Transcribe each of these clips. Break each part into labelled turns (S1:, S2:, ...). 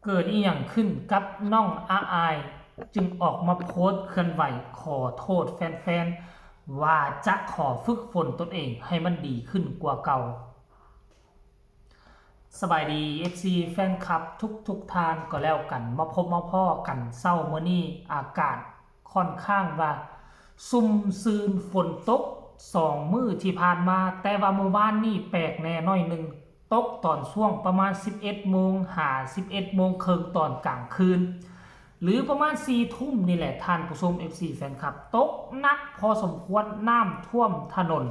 S1: เกิดอีหยังขึ้นกับน้องอาอายจึงออกมาโพสต์เคลื่อนไหวขอโทษแฟนๆว่าจะขอฝึกฝนตนเองให้มันดีขึ้นกว่าเก่าสบายดี FC แฟนคลับทุกทานก็แล้วกันมาพบมาพ่อกันเศร้ามื้อนี้อากาศค่อนข้างว่าซุ่มซืนฝนตก2 มื้อที่ผ่านมาแต่ว่าเมื่อวานนี่แปลกแน่น้อยหนึ่งตกตอนช่วงประมาณ 11 โมงหา 11 โมงครึ่งตอนกลางคืนหรือประมาณ 4 ทุ่มนี่แหละท่านผู้ชม FC แฟนคลับตกหนักพอสมควรน้ำท่วมถนน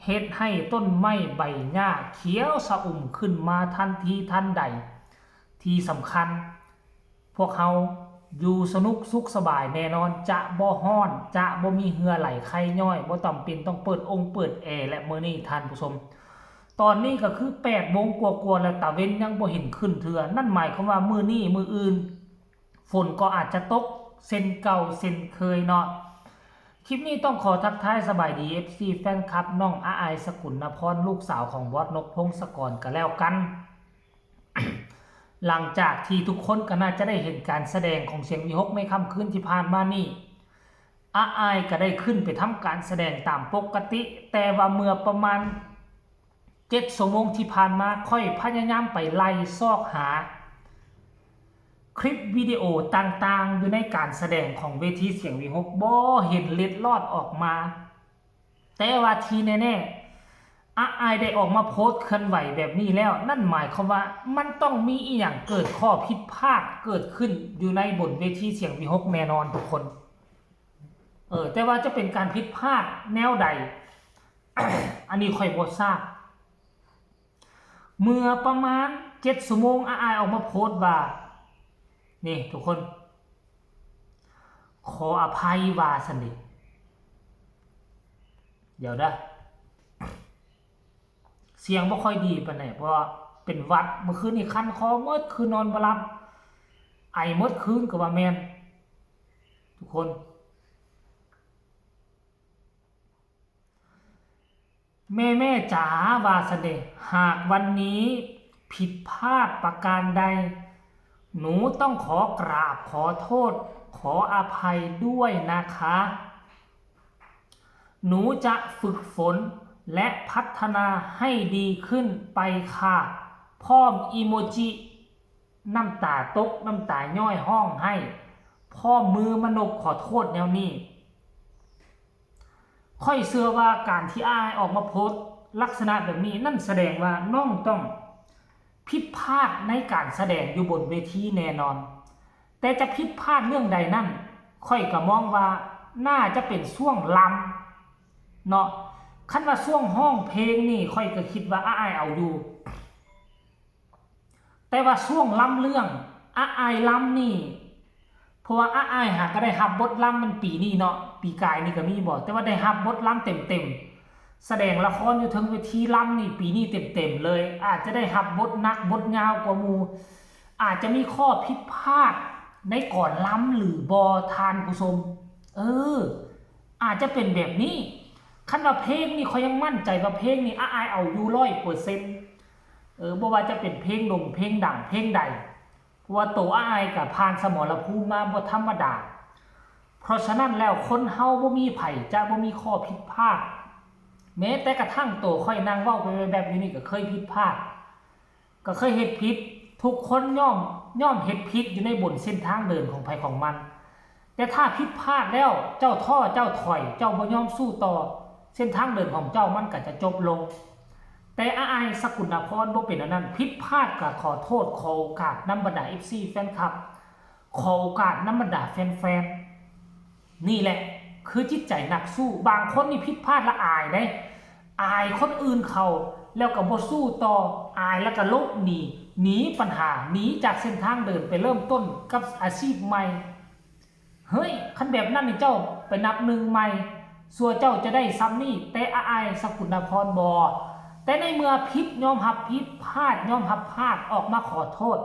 S1: เฮ็ดให้ต้นไม้ใบหญ้าเขียวสะอุ่มขึ้นมาทันทีทันใดที่สำคัญพวกเขาอยู่สนุกสุขสบายแน่นอนจะบ่ฮ้อนจะบ่มีเหงื่อไหลไข้ย่อยบ่ต้องเป็นต้องเปิดเปิดแอร์และมื้อนี้ท่านผู้ชมตอนนี้ก็คือ8 โมงกว่าๆแล้วตะเว้นยังบ่เห็นขึ้นเทื่อนั่นหมายความว่ามื้อนี้มื้ออื่นฝนก็อาจจะตกเส้นเก่าเส้นเคยเนาะคลิปนี้ต้องขอทักทายสบายดี FC แฟนคลับน้องอาอายสกุลนพรลูกสาวของวอดนกพงศกรกันแล้วกัน หลังจากที่ทุกคนก็น่าจะได้เห็นการแสดงของเสียงวิหกในค่ำคืนที่ผ่านมานี่อาอายก็ได้ขึ้นไปทำการแสดงตามปกติแต่ว่าเมื่อประมาณ7 ชั่วโมงที่ผ่านมาค่อยพยายามไปไล่ซอกหาคลิปวิดีโอต่างๆอยู่ในการแสดงของเวทีเสียงวิหกบ่เห็นเล็ดลอดออกมาแต่ว่าทีแน่ๆอาอายได้ออกมาโพสต์เคลื่อนไหวแบบนี้แล้วนั่นหมายความว่ามันต้องมีอีหยังเกิดข้อผิดพลาดเกิดขึ้นอยู่ในบนเวทีเสียงวิหกแน่นอนทุกคนแต่ว่าจะเป็นการผิดพลาดแนวใด อันนี้ค่อยบ่ทราบเมื่อประมาณ7 ชั่วโมงอาอายออกมาโพสต์ว่านี่ทุกคนขออภัยว่าสนิทเดี๋ยวนะเสียงไม่ค่อยดีปานไหนเพราะเป็นหวัดเมื่อคืนนี่คันคอเมื่อคืนนอนบ่หลับไอเมื่อคืนก็ว่าแมนทุกคนแม่จ๋าว่าสนิทหากวันนี้ผิดพลาดประการใดหนูต้องขอกราบขอโทษขออภัยด้วยนะคะหนูจะฝึกฝนและพัฒนาให้ดีขึ้นไปค่ะพร้อมอีโมจิน้ำตาตกน้ำตาย่อยห้องให้พ่อมือมนบขอโทษแนวนี้ค่อยเชื่อว่าการที่อ้ายออกมาโพสต์ลักษณะแบบนี้นั่นแสดงว่าน้องต้องผิดพลาดในการแสดงอยู่บนเวทีแน่นอนแต่จะผิดพลาดเรื่องใดนั่นค่อยก็มองว่าน่าจะเป็นช่วงลำเนาะคันว่าช่วงห้องเพลงนี่ค่อยก็คิดว่าอ้ายเอาอยู่แต่ว่าช่วงลำเรื่องอ้ายลำนี่เพราะว่าอ้ายหาก็ได้รับบทลำมันปีนี้เนาะปีกายนี่ก็มีบอกแต่ว่าได้รับบทลำเต็มแสดงละครอยู่ถึงเวทีลำนี่ปีนี้เต็มเลยอาจจะได้รับบทนักบทยาวกว่ามูอาจจะมีข้อผิดพลาดในก่อนล้ำหรือบอทานผู้ชมอาจจะเป็นแบบนี้คันว่าเพลงนี่เขายังมั่นใจว่าเพลงนี่อ้ายเอาอยู่100%บ่ว่าจะเป็นเพลงดงเพลงดังเพลงใดว่าตัวอ้ายกับผ่านสมรภูมิมาบ่ธรรมดาเพราะฉะนั้นแล้วคนเฮาบ่มีไผจะบ่มีข้อผิดพลาดแม้แต่กระทั่งตัวค่อยนั่งเว้าไปแบบนี้นี่ก็เคยผิดพลาดก็เคยเฮ็ดผิดทุกคนย่อมเฮ็ดผิดอยู่ในบนเส้นทางเดินของไผของมันแต่ถ้าผิดพลาดแล้วเจ้าท้อเจ้าถอยเจ้าบ่ยอมสู้ต่อเส้นทางเดินของเจ้ามันก็จะจบลงแต่อ้ายสกุลนพรบ่เป็นอันนั้นผิดพลาดก็ขอโทษขอโอกาสนำบรรดา FC แฟนคลับขอโอกาสนำบรรดาแฟนๆนี่แหละคือจิตใจนักสู้บางคนนี่ผิดพลาดละอายได้อายคนอื่นเขาแล้วก็บ่สู้ต่ออายแล้วก็ลบหนีปัญหาหนีจากเส้นทางเดินไปเริ่มต้นกับอาชีพใหม่เฮ้ยคันแบบนั้นนี่เจ้าไปนับหนึ่งใหม่ส่วนเจ้าจะได้ซ้ำนี่แต่อายสกุลนพรบ่แต่ในเมื่อผิดยอมรับผิดพลาดยอมรับพลาดออกมาขอโทษ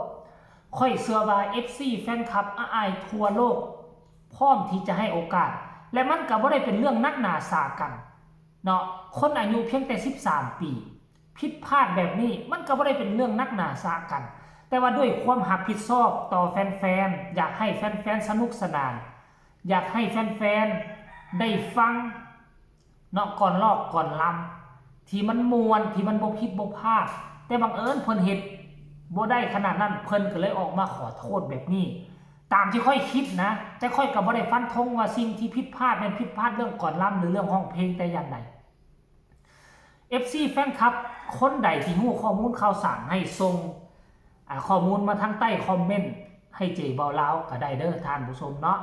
S1: ค่อยเชื่อว่า FC แฟนคลับอ้ายทั่วโลกพร้อมที่จะให้โอกาสและมันก็บ่ได้เป็นเรื่องนักหนาสากันเนาะคนอายุเพียงแต่13 ปีผิดพลาดแบบนี้มันก็บ่ได้เป็นเรื่องนักหนาสากัน แต่ว่าด้วยความรับผิดชอบต่อแฟนๆอยากให้แฟนๆสนุกสนานอยากให้แฟนๆได้ฟังเนาะก่อนลอกก่อนลำที่มันมวนที่มันบ่ผิดบ่พลาดแต่บังเอิญเพิ่นเฮ็ดบ่ได้ขนาดนั้นเพิ่นก็เลยออกมาขอโทษแบบนี้ตามที่ค่อยคิดนะแต่ค่อยก็บ่ได้ฟันธงว่าสิ่งที่ผิดพลาดเป็นผิดพลาดเรื่องก่อนลำหรือเรื่องร้องเพลงแต่อย่างใด FC แฟนคลับคนใดที่รู้ข้อมูลข่าวสารให้ส่งข้อมูลมาทางใต้คอมเมนต์ให้เจเบาลาวก็ได้เด้อท่านผู้ชมเนาะ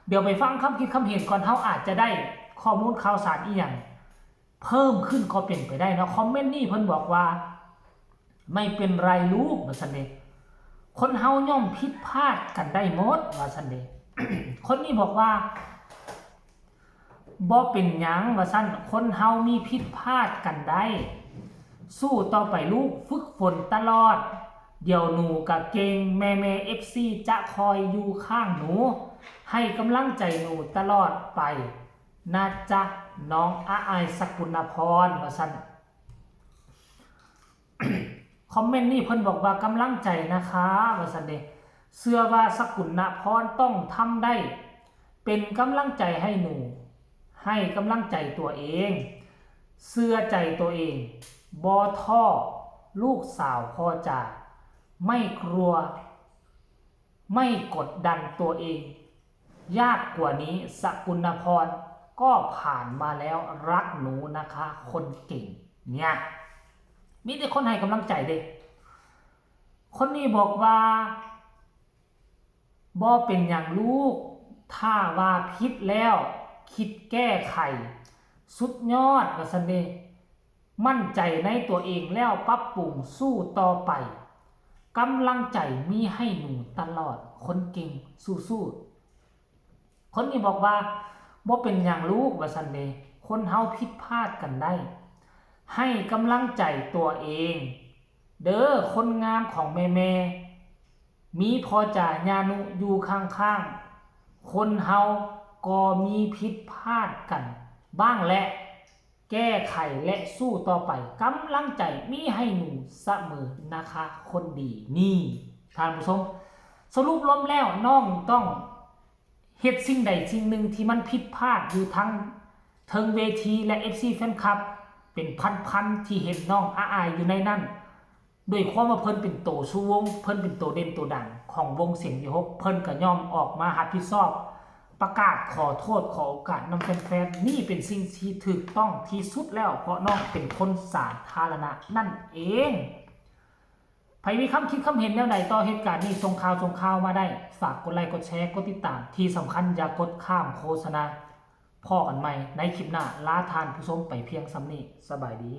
S1: เดี๋ยวไปฟังคำคิดคำเห็นก่อนเฮาอาจจะได้ข้อมูลข่าวสารอีหยังเพิ่มขึ้นก็เป็นไปได้เนาะคอมเมนต์นี้เพิ่นบอกว่าไม่เป็นไรลูกว่าซั่นเด้คนเฮาย่อมผิดพลาดกันได้หมดว่าซั่นเด้ คนนี้บอกว่าบ่เป็นหยังว่าซั่นคนเฮามีผิดพลาดกันได้สู้ต่อไปลูกฝึกฝนตลอดเดี๋ยวหนูกับเก่งแม่ FC จะคอยอยู่ข้างหนูให้กำลังใจหนูตลอดไปนะจ๊ะน้องอาอายสกุลพรว่าซั่น คอมเมนต์นี่เพิ่นบอกว่ากำลังใจนะคะว่าซั่นเด้เชื่อว่าสกุลพรต้องทำได้เป็นกำลังใจให้หนูให้กำลังใจตัวเองเชื่อใจตัวเองบ่ท้อลูกสาวพ่อจ๋าไม่กลัวไม่กดดันตัวเองยากกว่านี้สกุลพรก็ผ่านมาแล้วรักหนูนะคะคนเก่งเนี่ยมีแต่คนให้กำลังใจเด้คนนี้บอกว่าบ่เป็นอย่างลูกถ้าว่าผิดแล้วคิดแก้ไขสุดยอดว่าซั่นเด้มั่นใจในตัวเองแล้วปรับปรุงสู้ต่อไปกำลังใจมีให้หนูตลอดคนเก่งสู้ๆคนนี้บอกว่าบ่เป็นอย่างลูกว่าซั่นเด้คนเฮาผิดพลาดกันได้ให้กำลังใจตัวเองเด้อคนงามของแม่มีพอจ่าญานุอยู่ข้างๆคนเฮาก็มีผิดพลาดกันบ้างและแก้ไขและสู้ต่อไปกำลังใจมีให้หนูเสมอนะคะคนดีนี่ท่านผู้ชมสรุปรวมแล้วน้องต้องเฮ็ดสิ่งใดสิ่งหนึ่งที่มันผิดพลาดอยู่ทั้งเทิงเวทีและ FC แฟนคลับเป็นพันๆที่เห็นน้องอาอายอยู่ในนั้นด้วยความว่าเพิ่นเป็นโตสู้วงเพิ่นเป็นโตเด่นโตดังของวงเสียงวิหกเพิ่นก็ยอมออกมารับผิดชอบประกาศขอโทษขอโอกาสนำแฟนๆนี่เป็นสิ่งที่ถูกต้องที่สุดแล้วเพราะน้องเป็นคนสาธารณะนั่นเองใครมีคำคิดคำเห็นแนวใดต่อเหตุการณ์นี้ส่งข่าวมาได้ฝากกดไลค์กดแชร์กดติดตามที่สำคัญอย่ากดข้ามโฆษณาพอกันใหม่ในคลิปหน้าลาทานผู้ชมไปเพียงซ้ำนี้สบายดี